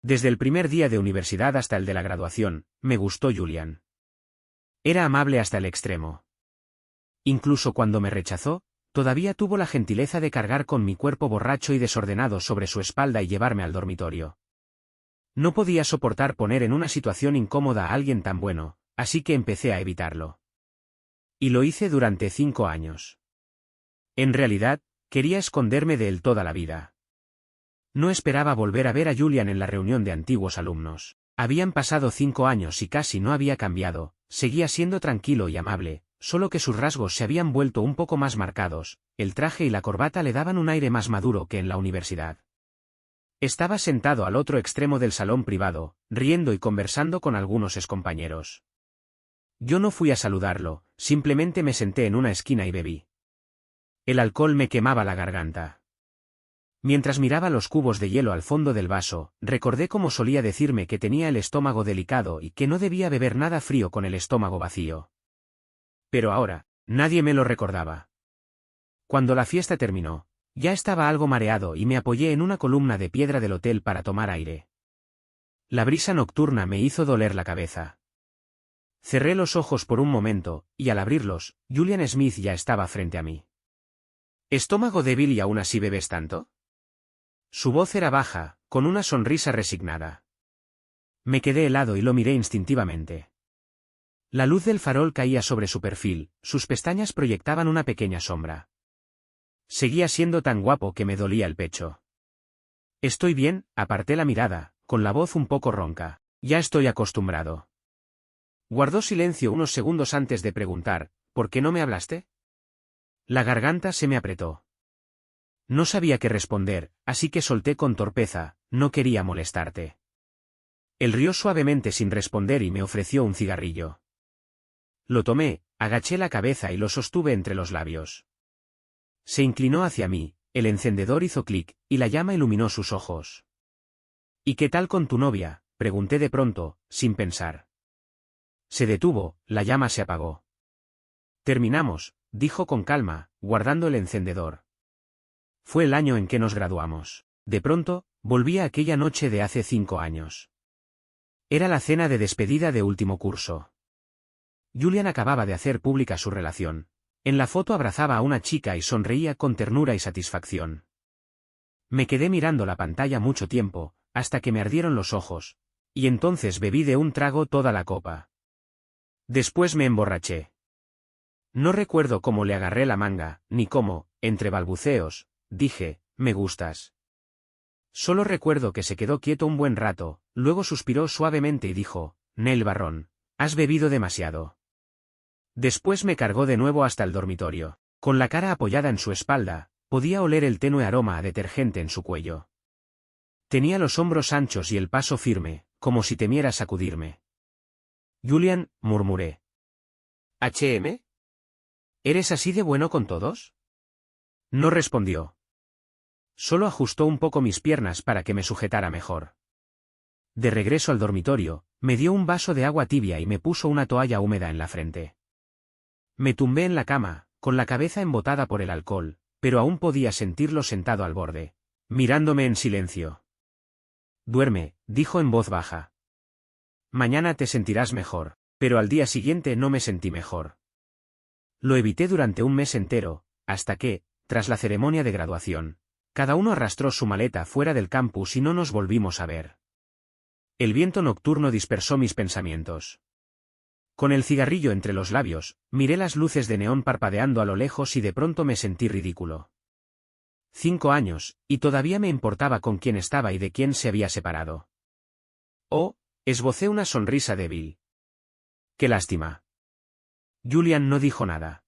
Desde el primer día de universidad hasta el de la graduación, me gustó Julian. Era amable hasta el extremo. Incluso cuando me rechazó, todavía tuvo la gentileza de cargar con mi cuerpo borracho y desordenado sobre su espalda y llevarme al dormitorio. No podía soportar poner en una situación incómoda a alguien tan bueno, así que empecé a evitarlo. Y lo hice durante 5 años. En realidad, quería esconderme de él toda la vida. No esperaba volver a ver a Julian en la reunión de antiguos alumnos. Habían pasado 5 años y casi no había cambiado, seguía siendo tranquilo y amable, solo que sus rasgos se habían vuelto un poco más marcados, el traje y la corbata le daban un aire más maduro que en la universidad. Estaba sentado al otro extremo del salón privado, riendo y conversando con algunos excompañeros. Yo no fui a saludarlo, simplemente me senté en una esquina y bebí. El alcohol me quemaba la garganta. Mientras miraba los cubos de hielo al fondo del vaso, recordé cómo solía decirme que tenía el estómago delicado y que no debía beber nada frío con el estómago vacío. Pero ahora, nadie me lo recordaba. Cuando la fiesta terminó, ya estaba algo mareado y me apoyé en una columna de piedra del hotel para tomar aire. La brisa nocturna me hizo doler la cabeza. Cerré los ojos por un momento, y al abrirlos, Julian Smith ya estaba frente a mí. ¿Estómago débil y aún así bebes tanto? Su voz era baja, con una sonrisa resignada. Me quedé helado y lo miré instintivamente. La luz del farol caía sobre su perfil, sus pestañas proyectaban una pequeña sombra. Seguía siendo tan guapo que me dolía el pecho. Estoy bien, aparté la mirada, con la voz un poco ronca. Ya estoy acostumbrado. Guardó silencio unos segundos antes de preguntar, ¿por qué no me hablaste? La garganta se me apretó. No sabía qué responder, así que solté con torpeza, no quería molestarte. Él rió suavemente sin responder y me ofreció un cigarrillo. Lo tomé, agaché la cabeza y lo sostuve entre los labios. Se inclinó hacia mí, el encendedor hizo clic, y la llama iluminó sus ojos. ¿Y qué tal con tu novia?, pregunté de pronto, sin pensar. Se detuvo, la llama se apagó. Terminamos, dijo con calma, guardando el encendedor. Fue el año en que nos graduamos. De pronto, volví a aquella noche de hace 5 años. Era la cena de despedida de último curso. Julian acababa de hacer pública su relación. En la foto abrazaba a una chica y sonreía con ternura y satisfacción. Me quedé mirando la pantalla mucho tiempo, hasta que me ardieron los ojos, y entonces bebí de un trago toda la copa. Después me emborraché. No recuerdo cómo le agarré la manga, ni cómo, entre balbuceos, dije, me gustas. Solo recuerdo que se quedó quieto un buen rato, luego suspiró suavemente y dijo, Nell Barron, has bebido demasiado. Después me cargó de nuevo hasta el dormitorio. Con la cara apoyada en su espalda, podía oler el tenue aroma a detergente en su cuello. Tenía los hombros anchos y el paso firme, como si temiera sacudirme. Julian, murmuré. ¿HM? ¿Eres así de bueno con todos? No respondió. Solo ajustó un poco mis piernas para que me sujetara mejor. De regreso al dormitorio, me dio un vaso de agua tibia y me puso una toalla húmeda en la frente. Me tumbé en la cama, con la cabeza embotada por el alcohol, pero aún podía sentirlo sentado al borde, mirándome en silencio. Duerme, dijo en voz baja. Mañana te sentirás mejor, pero al día siguiente no me sentí mejor. Lo evité durante un mes entero, hasta que, tras la ceremonia de graduación, cada uno arrastró su maleta fuera del campus y no nos volvimos a ver. El viento nocturno dispersó mis pensamientos. Con el cigarrillo entre los labios, miré las luces de neón parpadeando a lo lejos y de pronto me sentí ridículo. 5 años, y todavía me importaba con quién estaba y de quién se había separado. Oh, esbocé una sonrisa débil. Qué lástima. Julian no dijo nada.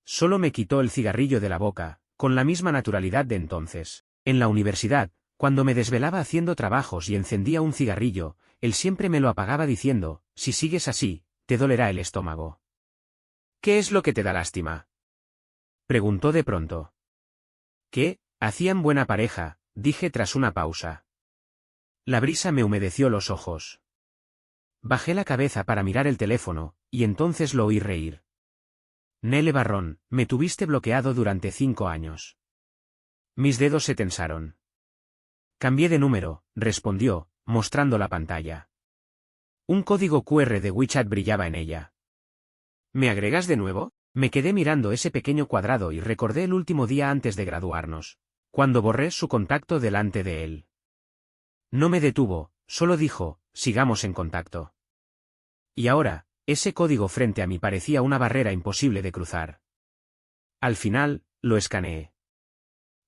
Solo me quitó el cigarrillo de la boca, con la misma naturalidad de entonces. En la universidad, cuando me desvelaba haciendo trabajos y encendía un cigarrillo, él siempre me lo apagaba diciendo, si sigues así, te dolerá el estómago. ¿Qué es lo que te da lástima?, preguntó de pronto. ¿Qué? Hacían buena pareja, dije tras una pausa. La brisa me humedeció los ojos. Bajé la cabeza para mirar el teléfono, y entonces lo oí reír. Nell Barron, me tuviste bloqueado durante 5 años. Mis dedos se tensaron. Cambié de número, respondió, mostrando la pantalla. Un código QR de WeChat brillaba en ella. ¿Me agregas de nuevo? Me quedé mirando ese pequeño cuadrado y recordé el último día antes de graduarnos, cuando borré su contacto delante de él. No me detuvo, solo dijo, sigamos en contacto. Y ahora, ese código frente a mí parecía una barrera imposible de cruzar. Al final, lo escaneé.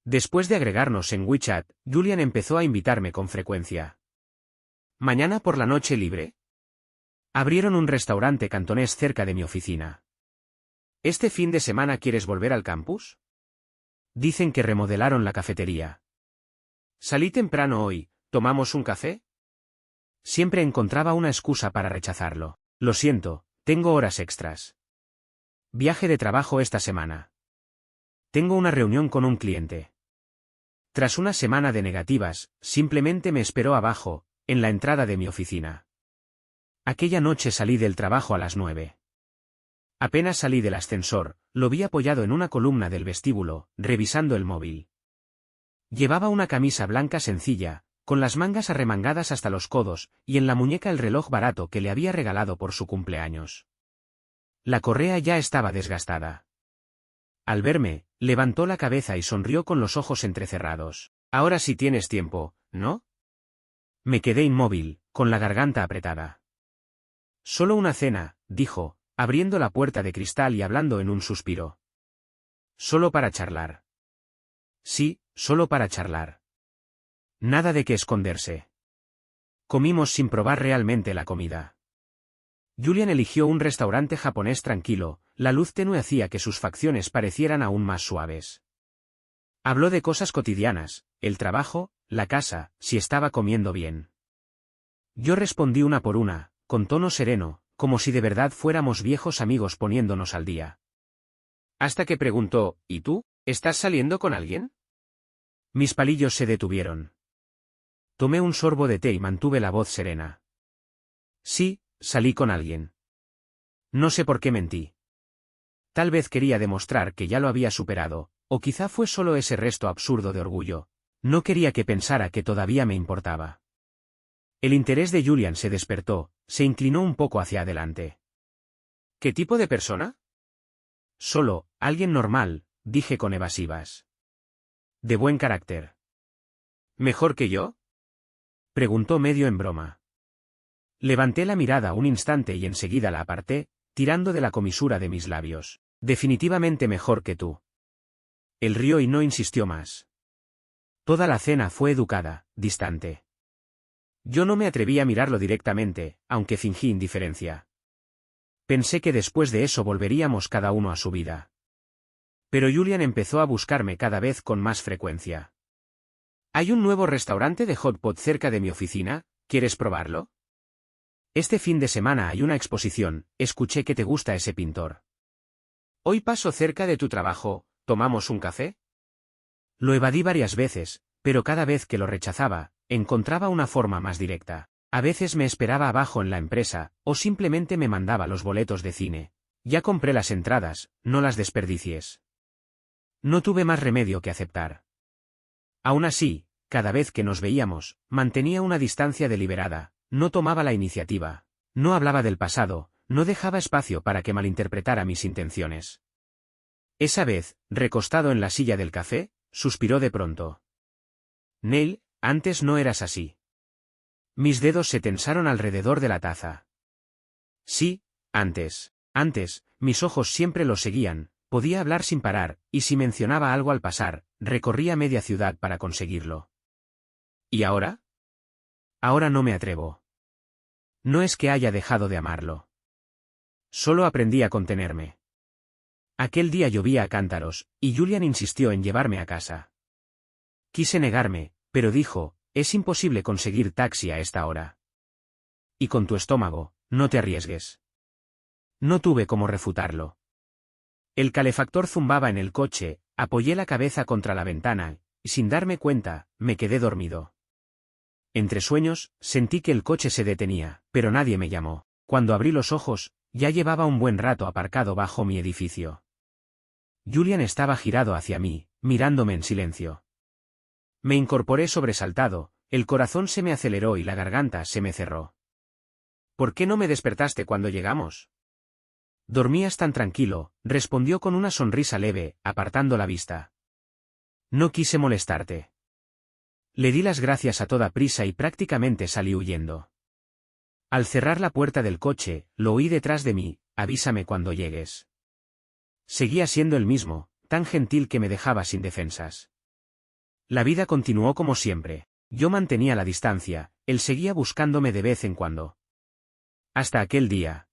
Después de agregarnos en WeChat, Julian empezó a invitarme con frecuencia. ¿Mañana por la noche libre? Abrieron un restaurante cantonés cerca de mi oficina. ¿Este fin de semana quieres volver al campus? Dicen que remodelaron la cafetería. Salí temprano hoy, ¿tomamos un café? Siempre encontraba una excusa para rechazarlo. Lo siento, tengo horas extras. Viaje de trabajo esta semana. Tengo una reunión con un cliente. Tras una semana de negativas, simplemente me esperó abajo, en la entrada de mi oficina. Aquella noche salí del trabajo a las 9. Apenas salí del ascensor, lo vi apoyado en una columna del vestíbulo, revisando el móvil. Llevaba una camisa blanca sencilla, con las mangas arremangadas hasta los codos, y en la muñeca el reloj barato que le había regalado por su cumpleaños. La correa ya estaba desgastada. Al verme, levantó la cabeza y sonrió con los ojos entrecerrados. Ahora sí tienes tiempo, ¿no? Me quedé inmóvil, con la garganta apretada. Solo una cena, dijo, abriendo la puerta de cristal y hablando en un suspiro. Solo para charlar. Sí, solo para charlar. Nada de qué esconderse. Comimos sin probar realmente la comida. Julian eligió un restaurante japonés tranquilo, la luz tenue hacía que sus facciones parecieran aún más suaves. Habló de cosas cotidianas, el trabajo, la casa, si estaba comiendo bien. Yo respondí una por una, con tono sereno, como si de verdad fuéramos viejos amigos poniéndonos al día. Hasta que preguntó, ¿y tú? ¿Estás saliendo con alguien? Mis palillos se detuvieron. Tomé un sorbo de té y mantuve la voz serena. Sí, salí con alguien. No sé por qué mentí. Tal vez quería demostrar que ya lo había superado, o quizá fue solo ese resto absurdo de orgullo. No quería que pensara que todavía me importaba. El interés de Julian se despertó, se inclinó un poco hacia adelante. ¿Qué tipo de persona? Solo, alguien normal, dije con evasivas. De buen carácter. ¿Mejor que yo? Preguntó medio en broma. Levanté la mirada un instante y enseguida la aparté, tirando de la comisura de mis labios. Definitivamente mejor que tú. Él rió y no insistió más. Toda la cena fue educada, distante. Yo no me atreví a mirarlo directamente, aunque fingí indiferencia. Pensé que después de eso volveríamos cada uno a su vida. Pero Julian empezó a buscarme cada vez con más frecuencia. Hay un nuevo restaurante de hot pot cerca de mi oficina, ¿quieres probarlo? Este fin de semana hay una exposición, escuché que te gusta ese pintor. Hoy paso cerca de tu trabajo, ¿tomamos un café? Lo evadí varias veces, pero cada vez que lo rechazaba, encontraba una forma más directa. A veces me esperaba abajo en la empresa, o simplemente me mandaba los boletos de cine. Ya compré las entradas, no las desperdicies. No tuve más remedio que aceptar. Aún así, cada vez que nos veíamos, mantenía una distancia deliberada, no tomaba la iniciativa, no hablaba del pasado, no dejaba espacio para que malinterpretara mis intenciones. Esa vez, recostado en la silla del café, suspiró de pronto. Neil, antes no eras así. Mis dedos se tensaron alrededor de la taza. Sí, antes, mis ojos siempre lo seguían, podía hablar sin parar, y si mencionaba algo al pasar, recorría media ciudad para conseguirlo. ¿Y ahora? Ahora no me atrevo. No es que haya dejado de amarlo. Solo aprendí a contenerme. Aquel día llovía a cántaros, y Julian insistió en llevarme a casa. Quise negarme, pero dijo, es imposible conseguir taxi a esta hora. Y con tu estómago, no te arriesgues. No tuve cómo refutarlo. El calefactor zumbaba en el coche, apoyé la cabeza contra la ventana, y sin darme cuenta, me quedé dormido. Entre sueños, sentí que el coche se detenía, pero nadie me llamó. Cuando abrí los ojos, ya llevaba un buen rato aparcado bajo mi edificio. Julian estaba girado hacia mí, mirándome en silencio. Me incorporé sobresaltado, El corazón se me aceleró y la garganta se me cerró. ¿Por qué no me despertaste cuando llegamos? Dormías tan tranquilo, respondió con una sonrisa leve, apartando la vista. No quise molestarte. Le di las gracias a toda prisa y prácticamente salí huyendo. Al cerrar la puerta del coche, lo oí detrás de mí: avísame cuando llegues. Seguía siendo el mismo, tan gentil que me dejaba sin defensas. La vida continuó como siempre. Yo mantenía la distancia, él seguía buscándome de vez en cuando. Hasta aquel día.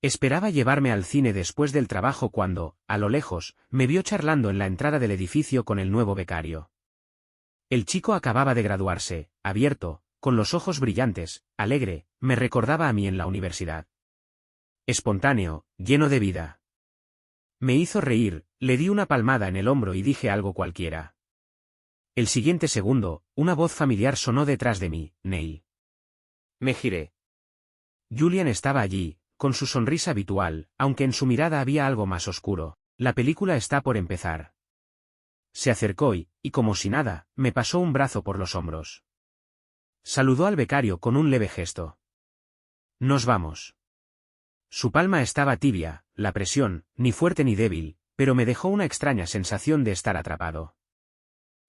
Esperaba llevarme al cine después del trabajo cuando, a lo lejos, me vio charlando en la entrada del edificio con el nuevo becario. El chico acababa de graduarse, abierto, con los ojos brillantes, alegre, me recordaba a mí en la universidad. Espontáneo, lleno de vida. Me hizo reír, le di una palmada en el hombro y dije algo cualquiera. El siguiente segundo, una voz familiar sonó detrás de mí: Neil. Me giré. Julian estaba allí, con su sonrisa habitual, aunque en su mirada había algo más oscuro. La película está por empezar. Se acercó y, como si nada, me pasó un brazo por los hombros. Saludó al becario con un leve gesto. Nos vamos. Su palma estaba tibia, la presión, ni fuerte ni débil, pero me dejó una extraña sensación de estar atrapado.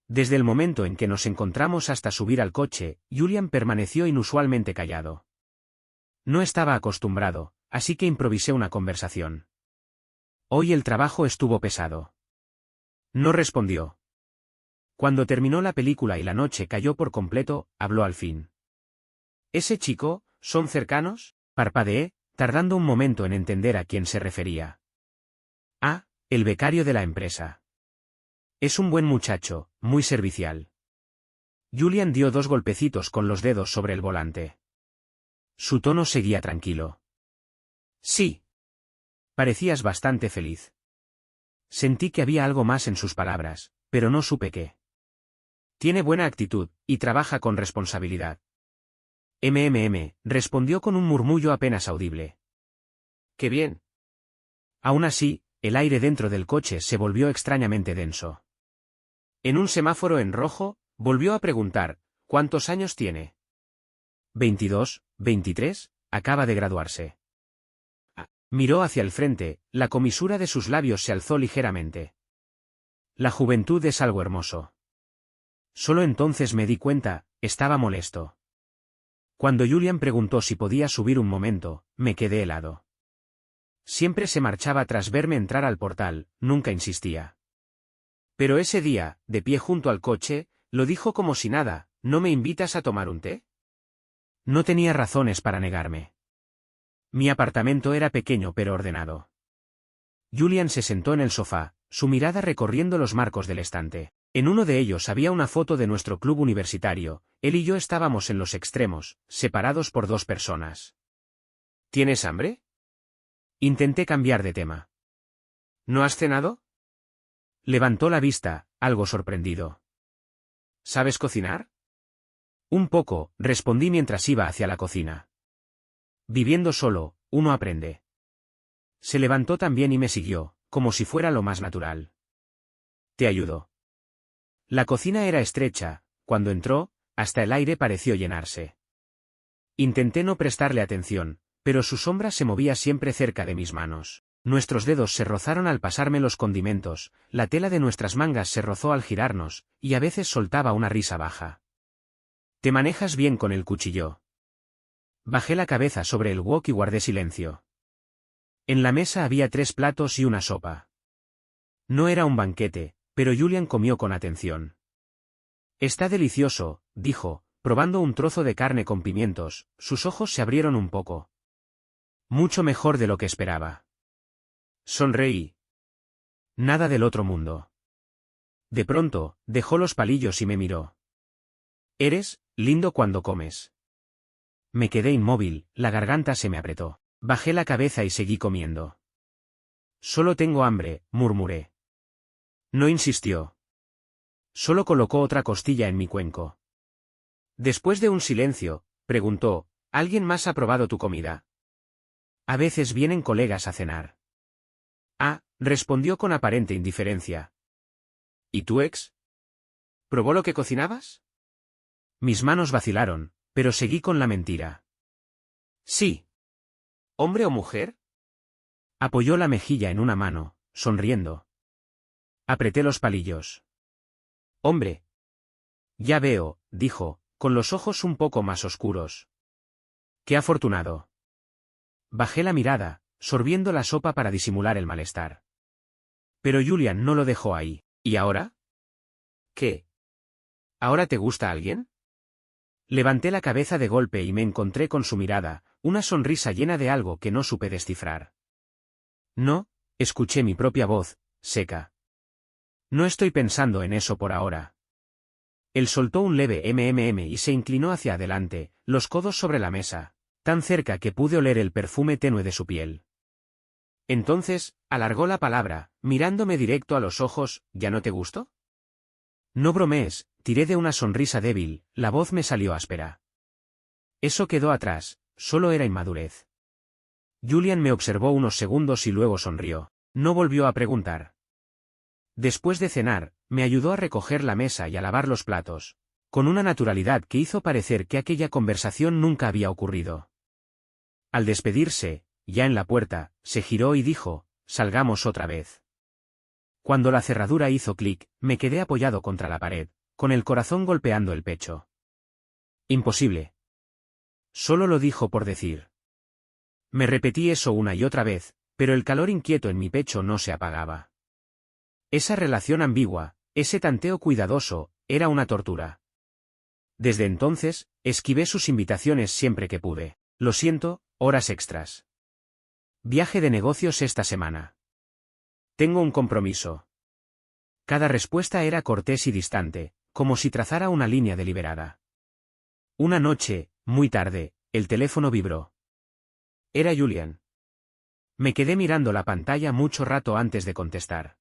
Desde el momento en que nos encontramos hasta subir al coche, Julian permaneció inusualmente callado. No estaba acostumbrado, así que improvisé una conversación. Hoy el trabajo estuvo pesado. No respondió. Cuando terminó la película y la noche cayó por completo, habló al fin. ¿Ese chico, son cercanos? Parpadeé, tardando un momento en entender a quién se refería. Ah, el becario de la empresa. Es un buen muchacho, muy servicial. Julian dio 2 golpecitos con los dedos sobre el volante. Su tono seguía tranquilo. Sí. Parecías bastante feliz. Sentí que había algo más en sus palabras, pero no supe qué. Tiene buena actitud, y trabaja con responsabilidad. Respondió con un murmullo apenas audible. ¡Qué bien! Aún así, el aire dentro del coche se volvió extrañamente denso. En un semáforo en rojo, volvió a preguntar: ¿cuántos años tiene? 22, 23, acaba de graduarse. Miró hacia el frente, la comisura de sus labios se alzó ligeramente. La juventud es algo hermoso. Solo entonces me di cuenta, estaba molesto. Cuando Julian preguntó si podía subir un momento, me quedé helado. Siempre se marchaba tras verme entrar al portal, nunca insistía. Pero ese día, de pie junto al coche, lo dijo como si nada: ¿no me invitas a tomar un té? No tenía razones para negarme. Mi apartamento era pequeño pero ordenado. Julian se sentó en el sofá, su mirada recorriendo los marcos del estante. En uno de ellos había una foto de nuestro club universitario. Él y yo estábamos en los extremos, separados por 2 personas. ¿Tienes hambre? Intenté cambiar de tema. ¿No has cenado? Levantó la vista, algo sorprendido. ¿Sabes cocinar? Un poco, respondí mientras iba hacia la cocina. Viviendo solo, uno aprende. Se levantó también y me siguió, como si fuera lo más natural. Te ayudo. La cocina era estrecha, cuando entró, hasta el aire pareció llenarse. Intenté no prestarle atención, pero su sombra se movía siempre cerca de mis manos. Nuestros dedos se rozaron al pasarme los condimentos, la tela de nuestras mangas se rozó al girarnos, y a veces soltaba una risa baja. Te manejas bien con el cuchillo. Bajé la cabeza sobre el wok y guardé silencio. En la mesa había 3 platos y una sopa. No era un banquete, pero Julian comió con atención. Está delicioso, dijo, probando un trozo de carne con pimientos. Sus ojos se abrieron un poco. Mucho mejor de lo que esperaba. Sonreí. Nada del otro mundo. De pronto, dejó los palillos y me miró. Eres lindo cuando comes. Me quedé inmóvil, la garganta se me apretó. Bajé la cabeza y seguí comiendo. Solo tengo hambre, murmuré. No insistió. Solo colocó otra costilla en mi cuenco. Después de un silencio, preguntó: ¿alguien más ha probado tu comida? A veces vienen colegas a cenar. Ah, respondió con aparente indiferencia. ¿Y tu ex? ¿Probó lo que cocinabas? Mis manos vacilaron, pero seguí con la mentira. Sí. ¿Hombre o mujer? Apoyó la mejilla en una mano, sonriendo. Apreté los palillos. Hombre. Ya veo, dijo, con los ojos un poco más oscuros. Qué afortunado. Bajé la mirada, sorbiendo la sopa para disimular el malestar. Pero Julian no lo dejó ahí. ¿Y ahora? ¿Qué? ¿Ahora te gusta alguien? Levanté la cabeza de golpe y me encontré con su mirada, una sonrisa llena de algo que no supe descifrar. No, escuché mi propia voz, seca. No estoy pensando en eso por ahora. Él soltó un leve y se inclinó hacia adelante, los codos sobre la mesa, tan cerca que pude oler el perfume tenue de su piel. Entonces, alargó la palabra, mirándome directo a los ojos, ¿ya no te gustó? No bromees, tiré de una sonrisa débil, la voz me salió áspera. Eso quedó atrás, solo era inmadurez. Julian me observó unos segundos y luego sonrió. No volvió a preguntar. Después de cenar, me ayudó a recoger la mesa y a lavar los platos, con una naturalidad que hizo parecer que aquella conversación nunca había ocurrido. Al despedirse, ya en la puerta, se giró y dijo, salgamos otra vez. Cuando la cerradura hizo clic, me quedé apoyado contra la pared, con el corazón golpeando el pecho. Imposible. Solo lo dijo por decir. Me repetí eso una y otra vez, pero el calor inquieto en mi pecho no se apagaba. Esa relación ambigua, ese tanteo cuidadoso, era una tortura. Desde entonces, esquivé sus invitaciones siempre que pude. Lo siento, horas extras. Viaje de negocios esta semana. Tengo un compromiso. Cada respuesta era cortés y distante, como si trazara una línea deliberada. Una noche, muy tarde, el teléfono vibró. Era Julian. Me quedé mirando la pantalla mucho rato antes de contestar.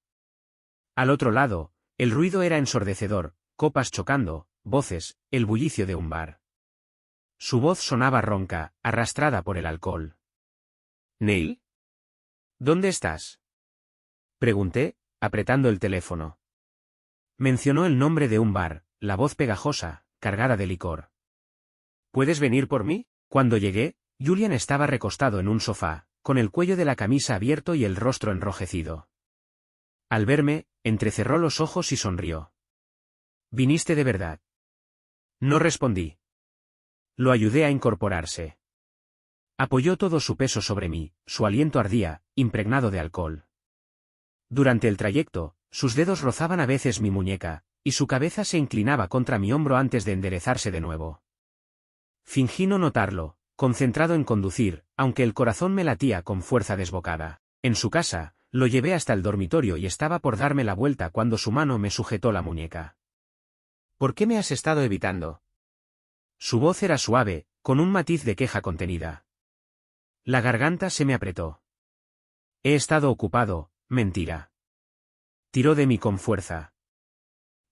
Al otro lado, el ruido era ensordecedor, copas chocando, voces, el bullicio de un bar. Su voz sonaba ronca, arrastrada por el alcohol. ¿Neil? ¿Dónde estás? Pregunté, apretando el teléfono. Mencionó el nombre de un bar, la voz pegajosa, cargada de licor. ¿Puedes venir por mí? Cuando llegué, Julian estaba recostado en un sofá, con el cuello de la camisa abierto y el rostro enrojecido. Al verme, entrecerró los ojos y sonrió. ¿Viniste de verdad? No respondí. Lo ayudé a incorporarse. Apoyó todo su peso sobre mí, su aliento ardía, impregnado de alcohol. Durante el trayecto, sus dedos rozaban a veces mi muñeca, y su cabeza se inclinaba contra mi hombro antes de enderezarse de nuevo. Fingí no notarlo, concentrado en conducir, aunque el corazón me latía con fuerza desbocada. En su casa, lo llevé hasta el dormitorio y estaba por darme la vuelta cuando su mano me sujetó la muñeca. ¿Por qué me has estado evitando? Su voz era suave, con un matiz de queja contenida. La garganta se me apretó. He estado ocupado, mentira. Tiró de mí con fuerza.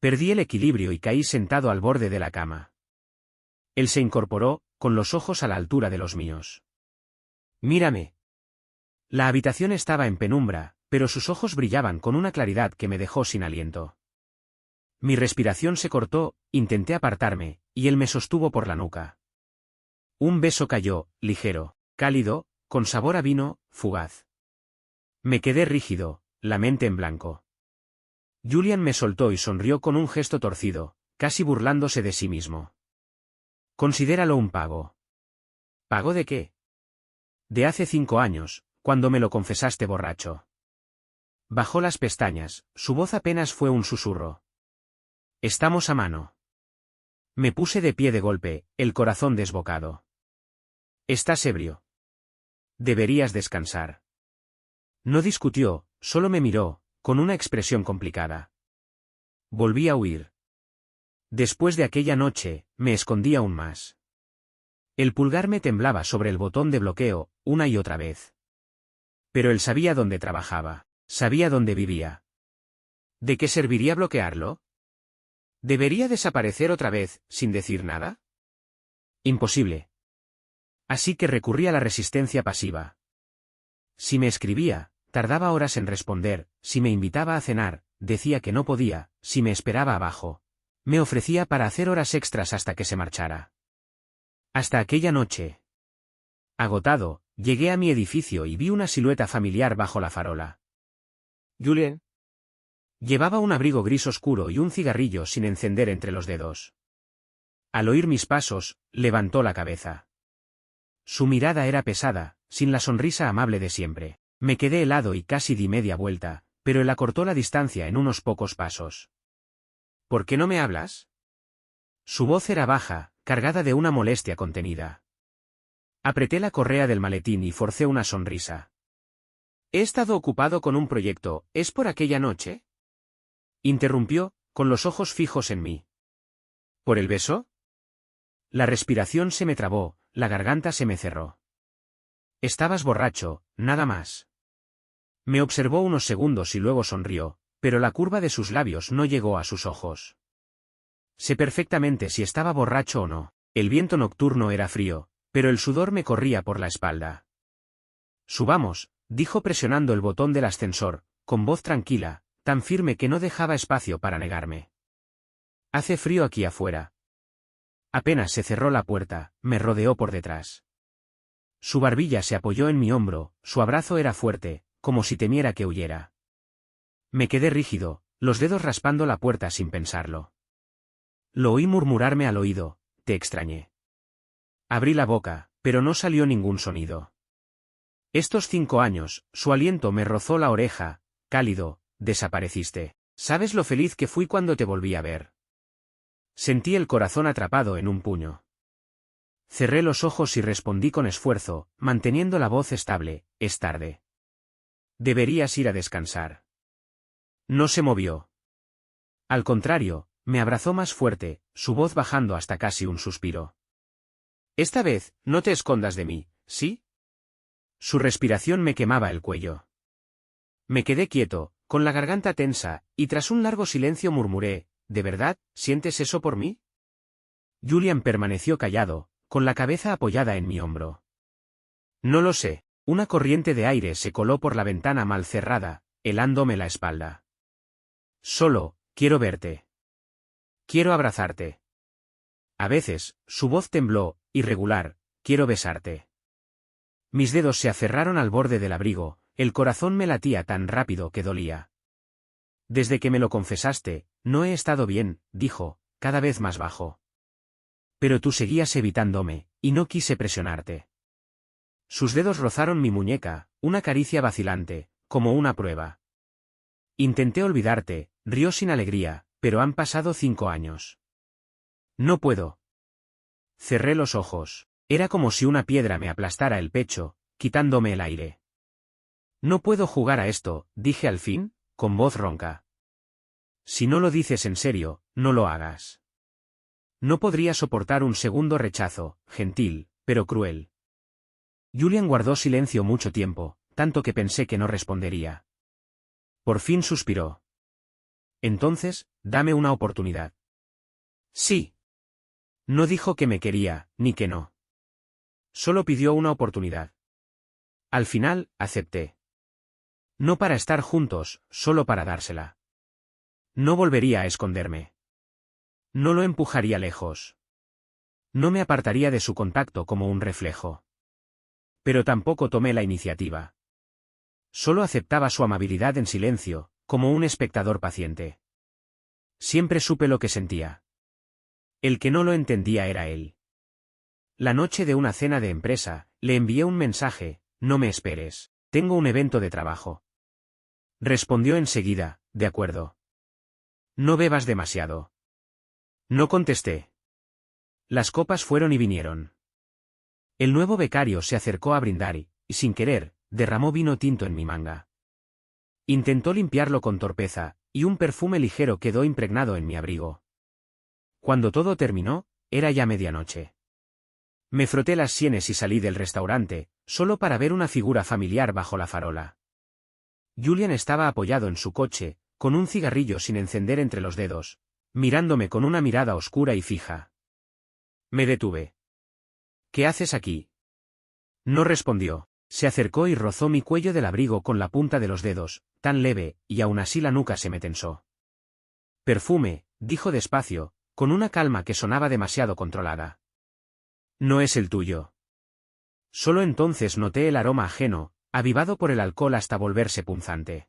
Perdí el equilibrio y caí sentado al borde de la cama. Él se incorporó, con los ojos a la altura de los míos. Mírame. La habitación estaba en penumbra, pero sus ojos brillaban con una claridad que me dejó sin aliento. Mi respiración se cortó, intenté apartarme, y él me sostuvo por la nuca. Un beso cayó, ligero, cálido, con sabor a vino, fugaz. Me quedé rígido, la mente en blanco. Julian me soltó y sonrió con un gesto torcido, casi burlándose de sí mismo. Considéralo un pago. ¿Pago de qué? De hace 5 años, cuando me lo confesaste borracho. Bajó las pestañas, su voz apenas fue un susurro. Estamos a mano. Me puse de pie de golpe, el corazón desbocado. Estás ebrio. Deberías descansar. No discutió, solo me miró, con una expresión complicada. Volví a huir. Después de aquella noche, me escondí aún más. El pulgar me temblaba sobre el botón de bloqueo, una y otra vez. Pero él sabía dónde trabajaba, sabía dónde vivía. ¿De qué serviría bloquearlo? ¿Debería desaparecer otra vez, sin decir nada? Imposible. Así que recurrí a la resistencia pasiva. Si me escribía, tardaba horas en responder, si me invitaba a cenar, decía que no podía, si me esperaba abajo. Me ofrecía para hacer horas extras hasta que se marchara. Hasta aquella noche. Agotado, llegué a mi edificio y vi una silueta familiar bajo la farola. Julien. Llevaba un abrigo gris oscuro y un cigarrillo sin encender entre los dedos. Al oír mis pasos, levantó la cabeza. Su mirada era pesada, sin la sonrisa amable de siempre. Me quedé helado y casi di media vuelta, pero él acortó la distancia en unos pocos pasos. ¿Por qué no me hablas? Su voz era baja, cargada de una molestia contenida. Apreté la correa del maletín y forcé una sonrisa. He estado ocupado con un proyecto, ¿es por aquella noche? Interrumpió, con los ojos fijos en mí. ¿Por el beso? La respiración se me trabó, la garganta se me cerró. Estabas borracho, nada más. Me observó unos segundos y luego sonrió, pero la curva de sus labios no llegó a sus ojos. Sé perfectamente si estaba borracho o no. El viento nocturno era frío, pero el sudor me corría por la espalda. Subamos, dijo presionando el botón del ascensor, con voz tranquila, tan firme que no dejaba espacio para negarme. Hace frío aquí afuera. Apenas se cerró la puerta, me rodeó por detrás. Su barbilla se apoyó en mi hombro, su abrazo era fuerte, como si temiera que huyera. Me quedé rígido, los dedos raspando la puerta sin pensarlo. Lo oí murmurarme al oído, te extrañé. Abrí la boca, pero no salió ningún sonido. Estos 5 años, su aliento me rozó la oreja, cálido, desapareciste. ¿Sabes lo feliz que fui cuando te volví a ver? Sentí el corazón atrapado en un puño. Cerré los ojos y respondí con esfuerzo, manteniendo la voz estable, es tarde. Deberías ir a descansar. No se movió. Al contrario, me abrazó más fuerte, su voz bajando hasta casi un suspiro. Esta vez, no te escondas de mí, ¿sí? Su respiración me quemaba el cuello. Me quedé quieto, con la garganta tensa, y tras un largo silencio murmuré, ¿de verdad, sientes eso por mí? Julian permaneció callado, con la cabeza apoyada en mi hombro. No lo sé, una corriente de aire se coló por la ventana mal cerrada, helándome la espalda. Solo, quiero verte. Quiero abrazarte. A veces, su voz tembló, irregular, quiero besarte. Mis dedos se aferraron al borde del abrigo, el corazón me latía tan rápido que dolía. Desde que me lo confesaste, no he estado bien, dijo, cada vez más bajo. Pero tú seguías evitándome, y no quise presionarte. Sus dedos rozaron mi muñeca, una caricia vacilante, como una prueba. Intenté olvidarte, rió sin alegría, pero han pasado 5 años. No puedo. Cerré los ojos, era como si una piedra me aplastara el pecho, quitándome el aire. No puedo jugar a esto, dije al fin, con voz ronca. Si no lo dices en serio, no lo hagas. No podría soportar un segundo rechazo, gentil, pero cruel. Julian guardó silencio mucho tiempo, tanto que pensé que no respondería. Por fin suspiró. Entonces, dame una oportunidad. Sí. No dijo que me quería, ni que no. Solo pidió una oportunidad. Al final, acepté. No para estar juntos, solo para dársela. No volvería a esconderme. No lo empujaría lejos. No me apartaría de su contacto como un reflejo. Pero tampoco tomé la iniciativa. Solo aceptaba su amabilidad en silencio, como un espectador paciente. Siempre supe lo que sentía. El que no lo entendía era él. La noche de una cena de empresa, le envié un mensaje, no me esperes, tengo un evento de trabajo. Respondió enseguida, de acuerdo. No bebas demasiado. No contesté. Las copas fueron y vinieron. El nuevo becario se acercó a brindar y, sin querer, derramó vino tinto en mi manga. Intentó limpiarlo con torpeza, y un perfume ligero quedó impregnado en mi abrigo. Cuando todo terminó, era ya medianoche. Me froté las sienes y salí del restaurante, solo para ver una figura familiar bajo la farola. Julian estaba apoyado en su coche, con un cigarrillo sin encender entre los dedos, mirándome con una mirada oscura y fija. Me detuve. ¿Qué haces aquí? No respondió. Se acercó y rozó mi cuello del abrigo con la punta de los dedos, tan leve, y aún así la nuca se me tensó. Perfume, dijo despacio, con una calma que sonaba demasiado controlada. No es el tuyo. Solo entonces noté el aroma ajeno, avivado por el alcohol hasta volverse punzante.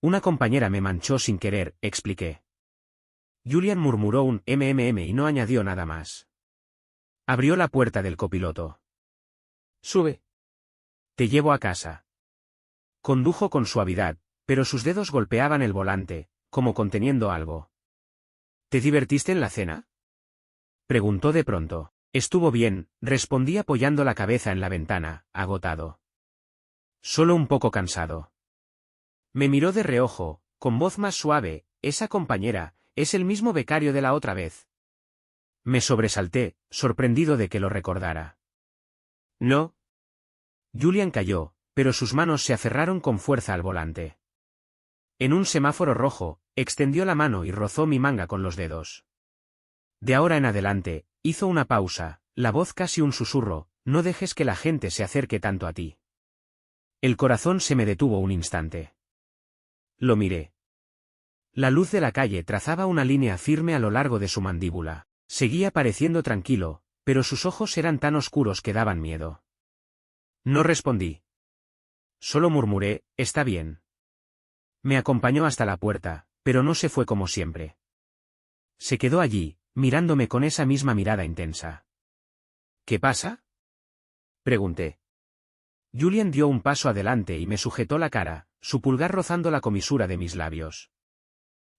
Una compañera me manchó sin querer, expliqué. Julian murmuró un y no añadió nada más. Abrió la puerta del copiloto. Sube. Te llevo a casa. Condujo con suavidad, pero sus dedos golpeaban el volante, como conteniendo algo. ¿Te divertiste en la cena? Preguntó de pronto. Estuvo bien, respondí apoyando la cabeza en la ventana, agotado. Solo un poco cansado. Me miró de reojo, con voz más suave. Esa compañera, es el mismo becario de la otra vez. Me sobresalté, sorprendido de que lo recordara. No. Julian calló, pero sus manos se aferraron con fuerza al volante. En un semáforo rojo, extendió la mano y rozó mi manga con los dedos. De ahora en adelante, hizo una pausa, la voz casi un susurro, no dejes que la gente se acerque tanto a ti. El corazón se me detuvo un instante. Lo miré. La luz de la calle trazaba una línea firme a lo largo de su mandíbula. Seguía pareciendo tranquilo, pero sus ojos eran tan oscuros que daban miedo. No respondí. Solo murmuré, está bien. Me acompañó hasta la puerta, pero no se fue como siempre. Se quedó allí, mirándome con esa misma mirada intensa. ¿Qué pasa? Pregunté. Julian dio un paso adelante y me sujetó la cara, su pulgar rozando la comisura de mis labios.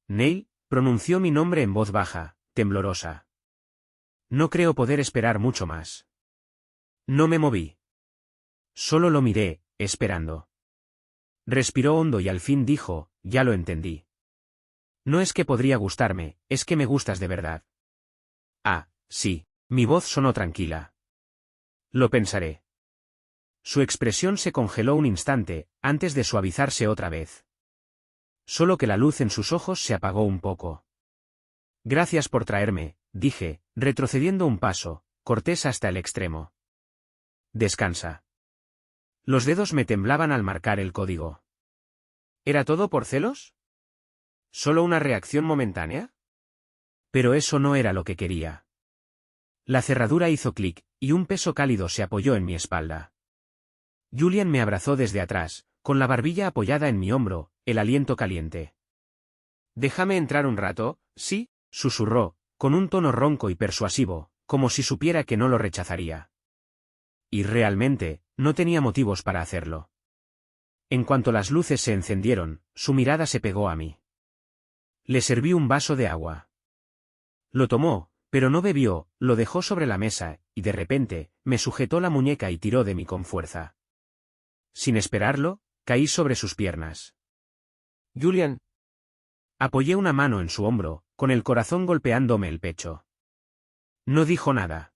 Neil, pronunció mi nombre en voz baja, temblorosa. No creo poder esperar mucho más. No me moví. Solo lo miré, esperando. Respiró hondo y al fin dijo, ya lo entendí. No es que podría gustarme, es que me gustas de verdad. Ah, sí, mi voz sonó tranquila. Lo pensaré. Su expresión se congeló un instante, antes de suavizarse otra vez. Solo que la luz en sus ojos se apagó un poco. Gracias por traerme, dije, retrocediendo un paso, cortés hasta el extremo. Descansa. Los dedos me temblaban al marcar el código. ¿Era todo por celos? ¿Solo una reacción momentánea? Pero eso no era lo que quería. La cerradura hizo clic, y un peso cálido se apoyó en mi espalda. Julian me abrazó desde atrás, con la barbilla apoyada en mi hombro, el aliento caliente. «Déjame entrar un rato, ¿sí?», susurró, con un tono ronco y persuasivo, como si supiera que no lo rechazaría. Y realmente, no tenía motivos para hacerlo. En cuanto las luces se encendieron, su mirada se pegó a mí. Le serví un vaso de agua. Lo tomó, pero no bebió, lo dejó sobre la mesa, y de repente, me sujetó la muñeca y tiró de mí con fuerza. Sin esperarlo, caí sobre sus piernas. «Julian». Apoyé una mano en su hombro, con el corazón golpeándome el pecho. No dijo nada.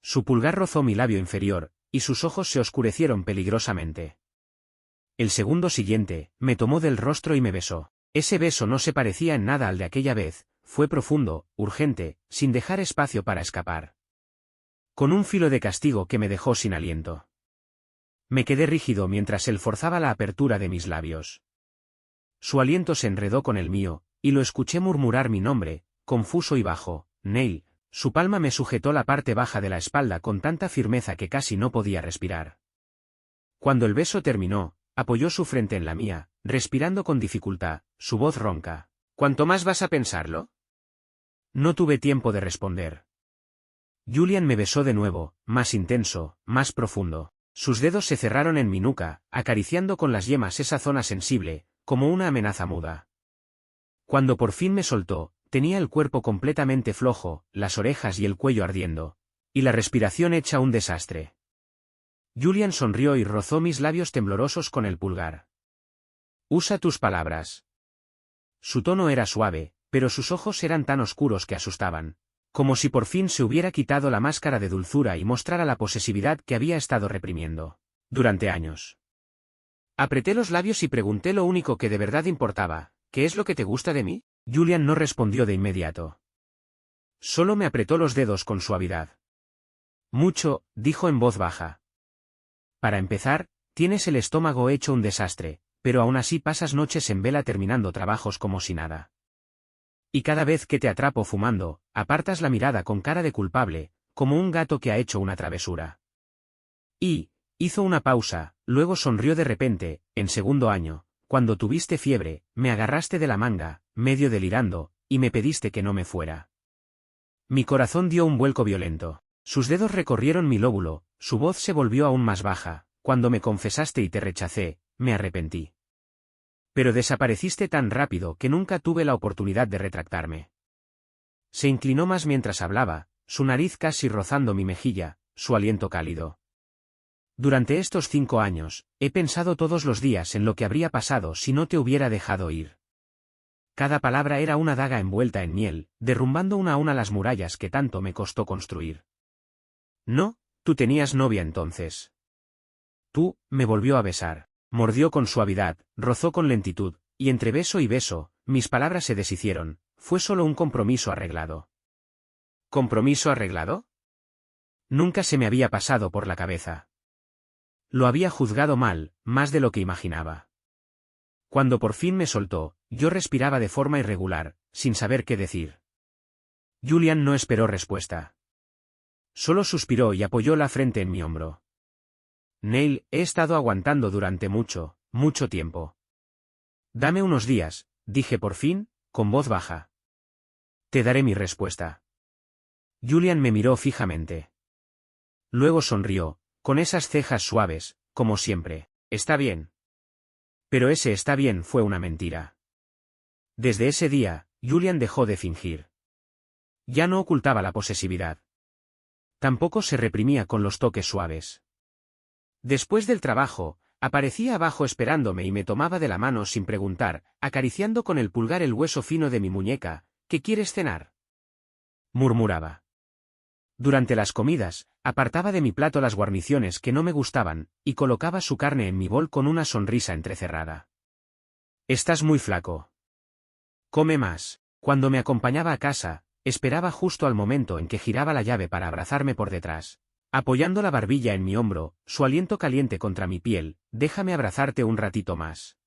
Su pulgar rozó mi labio inferior, y sus ojos se oscurecieron peligrosamente. El segundo siguiente, me tomó del rostro y me besó. Ese beso no se parecía en nada al de aquella vez, fue profundo, urgente, sin dejar espacio para escapar. Con un filo de castigo que me dejó sin aliento. Me quedé rígido mientras él forzaba la apertura de mis labios. Su aliento se enredó con el mío, y lo escuché murmurar mi nombre, confuso y bajo, Neil. Su palma me sujetó la parte baja de la espalda con tanta firmeza que casi no podía respirar. Cuando el beso terminó, apoyó su frente en la mía, respirando con dificultad, su voz ronca. «¿Cuánto más vas a pensarlo?» No tuve tiempo de responder. Julian me besó de nuevo, más intenso, más profundo. Sus dedos se cerraron en mi nuca, acariciando con las yemas esa zona sensible, como una amenaza muda. Cuando por fin me soltó, tenía el cuerpo completamente flojo, las orejas y el cuello ardiendo, y la respiración hecha un desastre. Julian sonrió y rozó mis labios temblorosos con el pulgar. «Usa tus palabras». Su tono era suave, pero sus ojos eran tan oscuros que asustaban, como si por fin se hubiera quitado la máscara de dulzura y mostrara la posesividad que había estado reprimiendo durante años. Apreté los labios y pregunté lo único que de verdad importaba: «¿Qué es lo que te gusta de mí?». Julian no respondió de inmediato. Solo me apretó los dedos con suavidad. «Mucho», dijo en voz baja. «Para empezar, tienes el estómago hecho un desastre, pero aún así pasas noches en vela terminando trabajos como si nada». Y cada vez que te atrapo fumando, apartas la mirada con cara de culpable, como un gato que ha hecho una travesura. Y, hizo una pausa, luego sonrió de repente, en segundo año, cuando tuviste fiebre, me agarraste de la manga, medio delirando, y me pediste que no me fuera. Mi corazón dio un vuelco violento. Sus dedos recorrieron mi lóbulo, su voz se volvió aún más baja. Cuando me confesaste y te rechacé, me arrepentí. Pero desapareciste tan rápido que nunca tuve la oportunidad de retractarme. Se inclinó más mientras hablaba, su nariz casi rozando mi mejilla, su aliento cálido. Durante estos 5 años, he pensado todos los días en lo que habría pasado si no te hubiera dejado ir. Cada palabra era una daga envuelta en miel, derrumbando una a una las murallas que tanto me costó construir. No, tú tenías novia entonces. Tú, me volvió a besar, mordió con suavidad, rozó con lentitud, y entre beso y beso, mis palabras se deshicieron, fue solo un compromiso arreglado. ¿Compromiso arreglado? Nunca se me había pasado por la cabeza. Lo había juzgado mal, más de lo que imaginaba. Cuando por fin me soltó, yo respiraba de forma irregular, sin saber qué decir. Julian no esperó respuesta. Solo suspiró y apoyó la frente en mi hombro. Neil, he estado aguantando durante mucho, mucho tiempo. Dame unos días, dije por fin, con voz baja. Te daré mi respuesta. Julian me miró fijamente. Luego sonrió, con esas cejas suaves, como siempre. Está bien. Pero ese está bien fue una mentira. Desde ese día, Julian dejó de fingir. Ya no ocultaba la posesividad. Tampoco se reprimía con los toques suaves. Después del trabajo, aparecía abajo esperándome y me tomaba de la mano sin preguntar, acariciando con el pulgar el hueso fino de mi muñeca. ¿Qué quieres cenar?, murmuraba. Durante las comidas, apartaba de mi plato las guarniciones que no me gustaban, y colocaba su carne en mi bol con una sonrisa entrecerrada. Estás muy flaco. Come más. Cuando me acompañaba a casa, esperaba justo al momento en que giraba la llave para abrazarme por detrás. Apoyando la barbilla en mi hombro, su aliento caliente contra mi piel, déjame abrazarte un ratito más.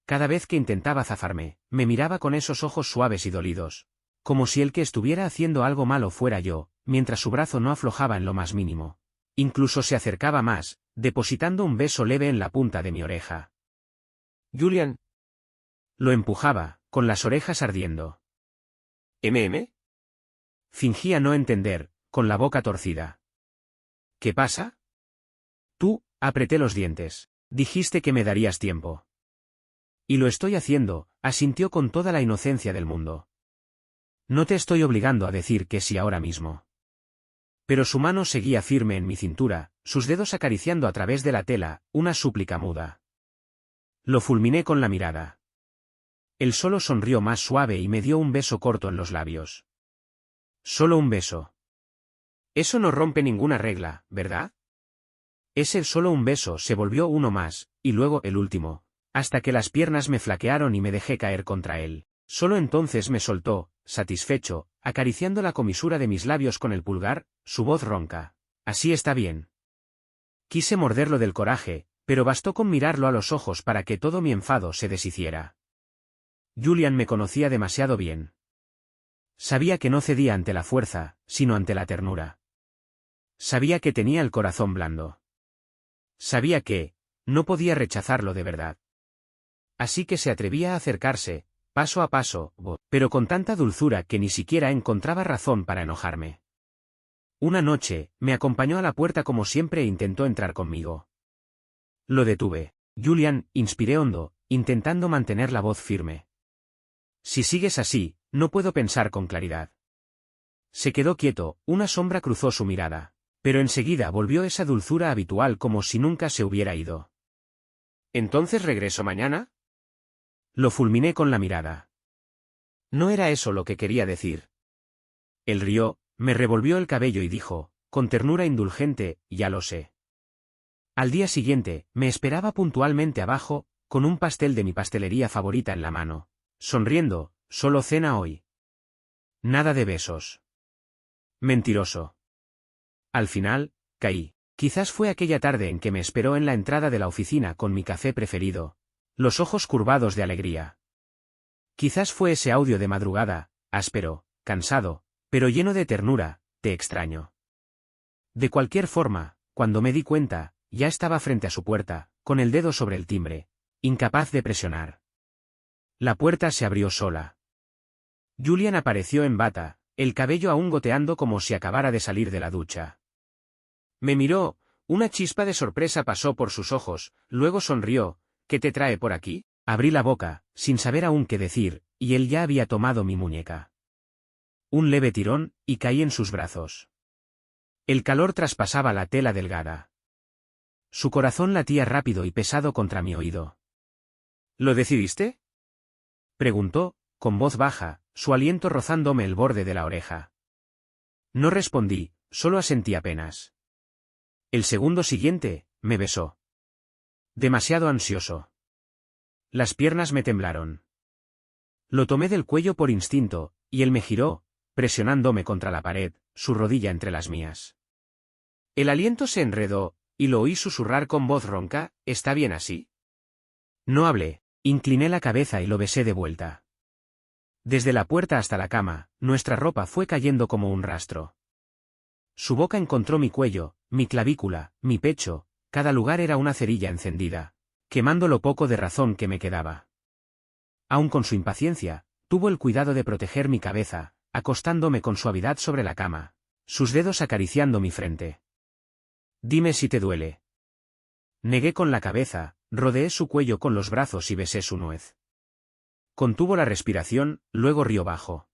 Cada vez que intentaba zafarme, me miraba con esos ojos suaves y dolidos, como si el que estuviera haciendo algo malo fuera yo, mientras su brazo no aflojaba en lo más mínimo. Incluso se acercaba más, depositando un beso leve en la punta de mi oreja. Julian. Lo empujaba, con las orejas ardiendo. ¿MM? Fingía no entender, con la boca torcida. ¿Qué pasa? Tú, apreté los dientes. Dijiste que me darías tiempo. Y lo estoy haciendo, asintió con toda la inocencia del mundo. No te estoy obligando a decir que sí ahora mismo. Pero su mano seguía firme en mi cintura, sus dedos acariciando a través de la tela, una súplica muda. Lo fulminé con la mirada. Él solo sonrió más suave y me dio un beso corto en los labios. Solo un beso. Eso no rompe ninguna regla, ¿verdad? Ese solo un beso se volvió uno más, y luego el último, hasta que las piernas me flaquearon y me dejé caer contra él. Solo entonces me soltó, satisfecho, acariciando la comisura de mis labios con el pulgar, su voz ronca. Así está bien. Quise morderlo del coraje, pero bastó con mirarlo a los ojos para que todo mi enfado se deshiciera. Julian me conocía demasiado bien. Sabía que no cedía ante la fuerza, sino ante la ternura. Sabía que tenía el corazón blando. Sabía que no podía rechazarlo de verdad. Así que se atrevía a acercarse, paso a paso, pero con tanta dulzura que ni siquiera encontraba razón para enojarme. Una noche, me acompañó a la puerta como siempre e intentó entrar conmigo. Lo detuve. Julian, inspiré hondo, intentando mantener la voz firme. Si sigues así, no puedo pensar con claridad. Se quedó quieto, una sombra cruzó su mirada, pero enseguida volvió esa dulzura habitual como si nunca se hubiera ido. ¿Entonces regreso mañana? Lo fulminé con la mirada. No era eso lo que quería decir. Él rió, me revolvió el cabello y dijo, con ternura indulgente, ya lo sé. Al día siguiente, me esperaba puntualmente abajo, con un pastel de mi pastelería favorita en la mano, sonriendo. Solo cena hoy. Nada de besos. Mentiroso. Al final, caí. Quizás fue aquella tarde en que me esperó en la entrada de la oficina con mi café preferido, los ojos curvados de alegría. Quizás fue ese audio de madrugada, áspero, cansado, pero lleno de ternura, te extraño. De cualquier forma, cuando me di cuenta, ya estaba frente a su puerta, con el dedo sobre el timbre, incapaz de presionar. La puerta se abrió sola. Julian apareció en bata, el cabello aún goteando como si acabara de salir de la ducha. Me miró, una chispa de sorpresa pasó por sus ojos, luego sonrió. ¿Qué te trae por aquí? Abrí la boca, sin saber aún qué decir, y él ya había tomado mi muñeca. Un leve tirón, y caí en sus brazos. El calor traspasaba la tela delgada. Su corazón latía rápido y pesado contra mi oído. ¿Lo decidiste?, preguntó, con voz baja, su aliento rozándome el borde de la oreja. No respondí, solo asentí apenas. El segundo siguiente, me besó. Demasiado ansioso. Las piernas me temblaron. Lo tomé del cuello por instinto, y él me giró, presionándome contra la pared, su rodilla entre las mías. El aliento se enredó, y lo oí susurrar con voz ronca, ¿está bien así? No hablé, incliné la cabeza y lo besé de vuelta. Desde la puerta hasta la cama, nuestra ropa fue cayendo como un rastro. Su boca encontró mi cuello, mi clavícula, mi pecho, cada lugar era una cerilla encendida, quemando lo poco de razón que me quedaba. Aun con su impaciencia, tuvo el cuidado de proteger mi cabeza, acostándome con suavidad sobre la cama, sus dedos acariciando mi frente. Dime si te duele. Negué con la cabeza, rodeé su cuello con los brazos y besé su nuez. Contuvo la respiración, luego rió bajo.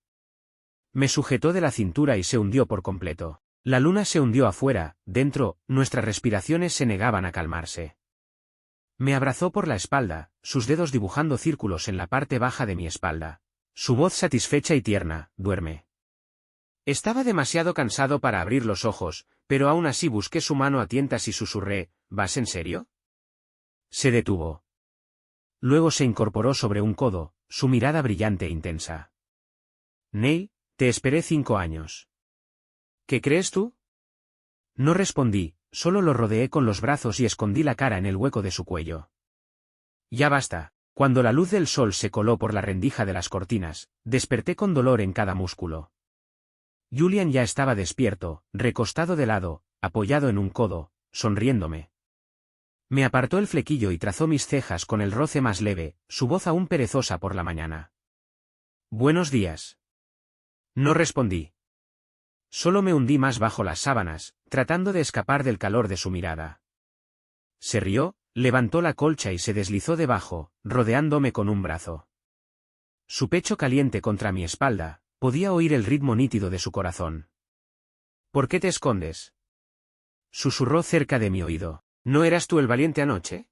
Me sujetó de la cintura y se hundió por completo. La luna se hundió afuera, dentro, nuestras respiraciones se negaban a calmarse. Me abrazó por la espalda, sus dedos dibujando círculos en la parte baja de mi espalda. Su voz satisfecha y tierna, duerme. Estaba demasiado cansado para abrir los ojos, pero aún así busqué su mano a tientas y susurré, ¿vas en serio? Se detuvo. Luego se incorporó sobre un codo, su mirada brillante e intensa. Neil, te esperé 5 años. ¿Qué crees tú? No respondí, solo lo rodeé con los brazos y escondí la cara en el hueco de su cuello. Ya basta. Cuando la luz del sol se coló por la rendija de las cortinas, desperté con dolor en cada músculo. Julian ya estaba despierto, recostado de lado, apoyado en un codo, sonriéndome. Me apartó el flequillo y trazó mis cejas con el roce más leve, su voz aún perezosa por la mañana. Buenos días. No respondí. Solo me hundí más bajo las sábanas, tratando de escapar del calor de su mirada. Se rió, levantó la colcha y se deslizó debajo, rodeándome con un brazo. Su pecho caliente contra mi espalda, podía oír el ritmo nítido de su corazón. ¿Por qué te escondes?, susurró cerca de mi oído. ¿No eras tú el valiente anoche?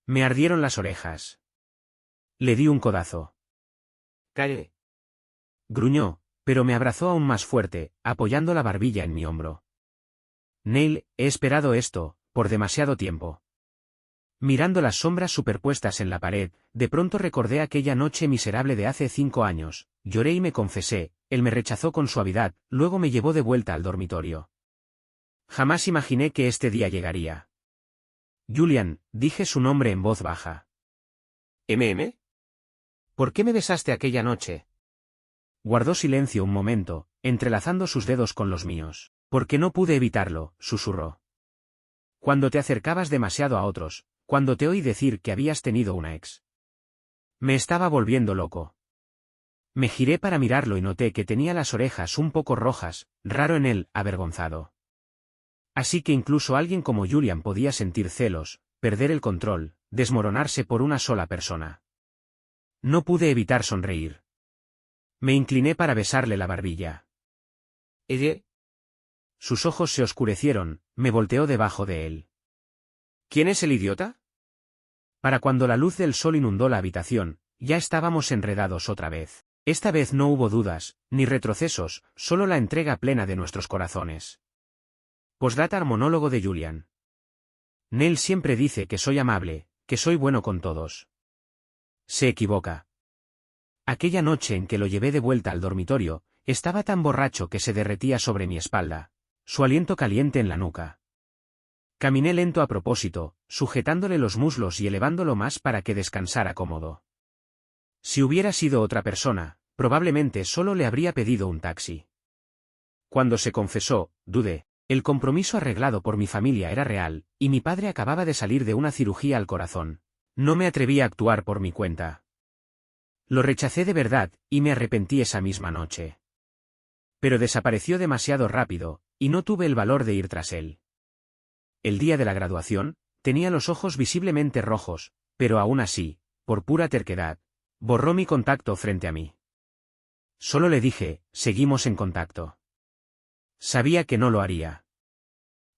Me ardieron las orejas. Le di un codazo. Callé. Gruñó, pero me abrazó aún más fuerte, apoyando la barbilla en mi hombro. Neil, he esperado esto, por demasiado tiempo. Mirando las sombras superpuestas en la pared, de pronto recordé aquella noche miserable de hace 5 años, lloré y me confesé, él me rechazó con suavidad, luego me llevó de vuelta al dormitorio. Jamás imaginé que este día llegaría. Julian, dije su nombre en voz baja. ¿MM? ¿Por qué me besaste aquella noche? Guardó silencio un momento, entrelazando sus dedos con los míos. Porque no pude evitarlo, susurró. Cuando te acercabas demasiado a otros, cuando te oí decir que habías tenido una ex. Me estaba volviendo loco. Me giré para mirarlo y noté que tenía las orejas un poco rojas, raro en él, avergonzado. Así que incluso alguien como Julian podía sentir celos, perder el control, desmoronarse por una sola persona. No pude evitar sonreír. Me incliné para besarle la barbilla. ¿Ella? Sus ojos se oscurecieron, me volteó debajo de él. ¿Quién es el idiota? Para cuando la luz del sol inundó la habitación, ya estábamos enredados otra vez. Esta vez no hubo dudas, ni retrocesos, solo la entrega plena de nuestros corazones. Postdata monólogo de Julian. Neil siempre dice que soy amable, que soy bueno con todos. Se equivoca. Aquella noche en que lo llevé de vuelta al dormitorio, estaba tan borracho que se derretía sobre mi espalda, su aliento caliente en la nuca. Caminé lento a propósito, sujetándole los muslos y elevándolo más para que descansara cómodo. Si hubiera sido otra persona, probablemente solo le habría pedido un taxi. Cuando se confesó, dudé. El compromiso arreglado por mi familia era real, y mi padre acababa de salir de una cirugía al corazón. No me atreví a actuar por mi cuenta. Lo rechacé de verdad, y me arrepentí esa misma noche. Pero desapareció demasiado rápido, y no tuve el valor de ir tras él. El día de la graduación, tenía los ojos visiblemente rojos, pero aún así, por pura terquedad, borró mi contacto frente a mí. Solo le dije, seguimos en contacto. Sabía que no lo haría.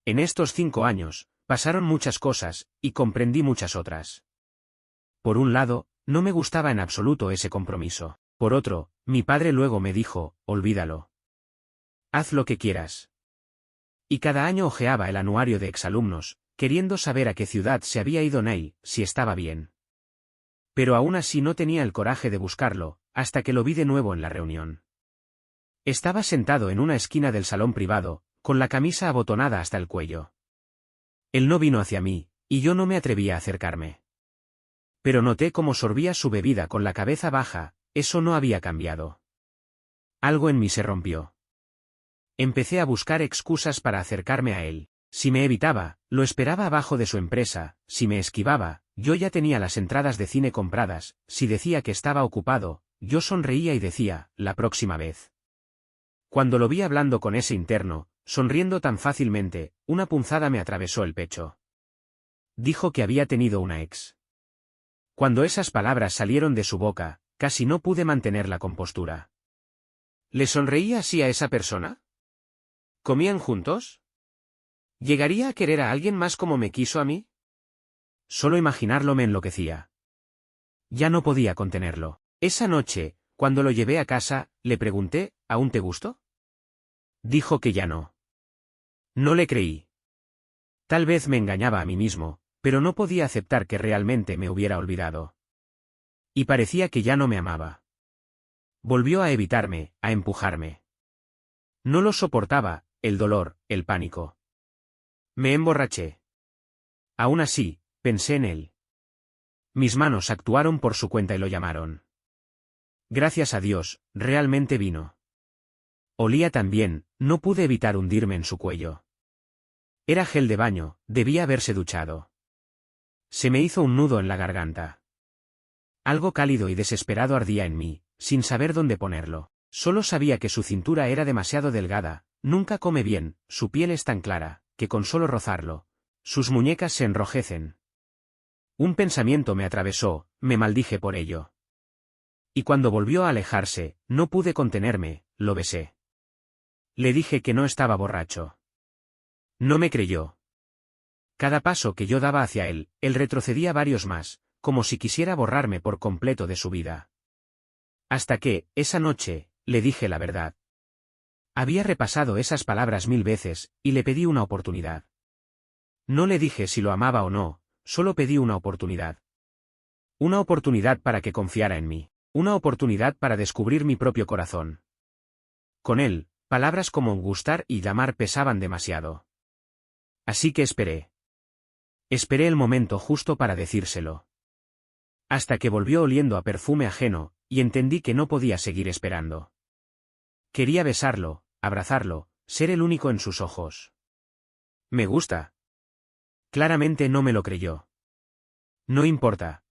En estos 5 años, pasaron muchas cosas, y comprendí muchas otras. Por un lado, no me gustaba en absoluto ese compromiso. Por otro, mi padre luego me dijo, olvídalo. Haz lo que quieras. Y cada año hojeaba el anuario de exalumnos, queriendo saber a qué ciudad se había ido Neil, si estaba bien. Pero aún así no tenía el coraje de buscarlo, hasta que lo vi de nuevo en la reunión. Estaba sentado en una esquina del salón privado, con la camisa abotonada hasta el cuello. Él no vino hacia mí, y yo no me atrevía a acercarme. Pero noté cómo sorbía su bebida con la cabeza baja, eso no había cambiado. Algo en mí se rompió. Empecé a buscar excusas para acercarme a él. Si me evitaba, lo esperaba abajo de su empresa; si me esquivaba, yo ya tenía las entradas de cine compradas; si decía que estaba ocupado, yo sonreía y decía, la próxima vez. Cuando lo vi hablando con ese interno, sonriendo tan fácilmente, una punzada me atravesó el pecho. Dijo que había tenido una ex. Cuando esas palabras salieron de su boca, casi no pude mantener la compostura. ¿Le sonreía así a esa persona? ¿Comían juntos? ¿Llegaría a querer a alguien más como me quiso a mí? Solo imaginarlo me enloquecía. Ya no podía contenerlo. Esa noche, cuando lo llevé a casa, le pregunté, ¿aún te gustó? Dijo que ya no. No le creí. Tal vez me engañaba a mí mismo, pero no podía aceptar que realmente me hubiera olvidado. Y parecía que ya no me amaba. Volvió a evitarme, a empujarme. No lo soportaba, el dolor, el pánico. Me emborraché. Aún así, pensé en él. Mis manos actuaron por su cuenta y lo llamaron. Gracias a Dios, realmente vino. Olía tan bien, no pude evitar hundirme en su cuello. Era gel de baño, debía haberse duchado. Se me hizo un nudo en la garganta. Algo cálido y desesperado ardía en mí, sin saber dónde ponerlo. Solo sabía que su cintura era demasiado delgada, nunca come bien, su piel es tan clara, que con solo rozarlo, sus muñecas se enrojecen. Un pensamiento me atravesó, me maldije por ello. Y cuando volvió a alejarse, no pude contenerme, lo besé. Le dije que no estaba borracho. No me creyó. Cada paso que yo daba hacia él retrocedía varios más, como si quisiera borrarme por completo de su vida. Hasta que, esa noche, le dije la verdad. Había repasado esas palabras 1000 veces, y le pedí una oportunidad. No le dije si lo amaba o no, solo pedí una oportunidad. Una oportunidad para que confiara en mí. Una oportunidad para descubrir mi propio corazón. Con él, palabras como gustar y llamar pesaban demasiado. Así que esperé. Esperé el momento justo para decírselo. Hasta que volvió oliendo a perfume ajeno, y entendí que no podía seguir esperando. Quería besarlo, abrazarlo, ser el único en sus ojos. ¿Me gusta? Claramente no me lo creyó. No importa.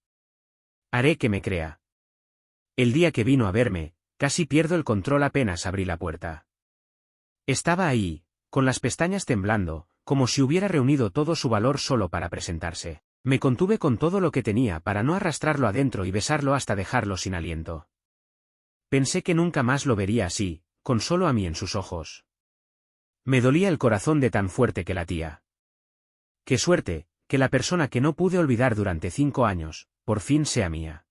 Haré que me crea. El día que vino a verme, casi pierdo el control apenas abrí la puerta. Estaba ahí, con las pestañas temblando, como si hubiera reunido todo su valor solo para presentarse. Me contuve con todo lo que tenía para no arrastrarlo adentro y besarlo hasta dejarlo sin aliento. Pensé que nunca más lo vería así, con solo a mí en sus ojos. Me dolía el corazón de tan fuerte que latía. Qué suerte, que la persona que no pude olvidar durante 5 años, por fin sea mía.